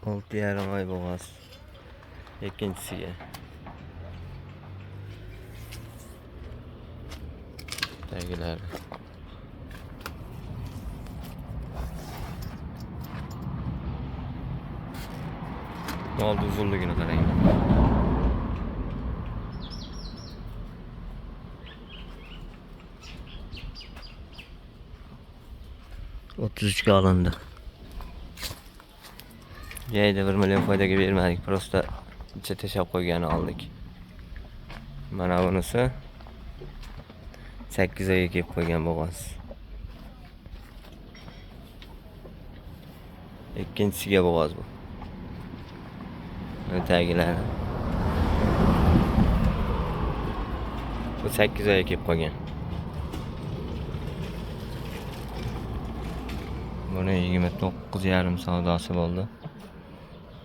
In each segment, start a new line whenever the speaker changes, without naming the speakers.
6,5 oy bo'g'oz. Ikkinchisiga. Tagilar. Oldi uzunligini qarang. 33 ga olindi. Yayda 1 million foydaga bermadik, prosta ichga tashab qo'ygani oldik. Mana bunisi 8 oyga kelib qo'ygan bo'g'oz. Ikkinchisiga bo'g'oz bu. Tagilar. Bu 8 oyga kelib qolgan. Buni 29,5 savdosi bo'ldi.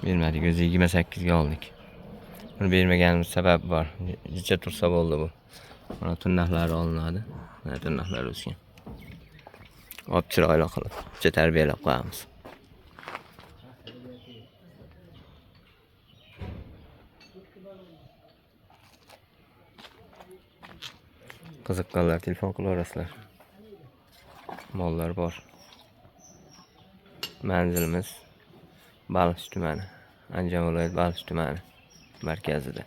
Bermadik, o'zi 28 ga oldik. Buni bermaganimiz sabab bor. Jicha tursa bo'ldi bu. Mana turnaxlari olinadi. Mana turnaxlar o'sgan. Olib chiroyli qilib, jicha tarbiyalab qo'yamiz. Qiziqqanlar telefon qilaverasizlar. Mollar bor. Manzilimiz Baliqchi tumani, Andijon viloyat Baliqchi tumani markazida.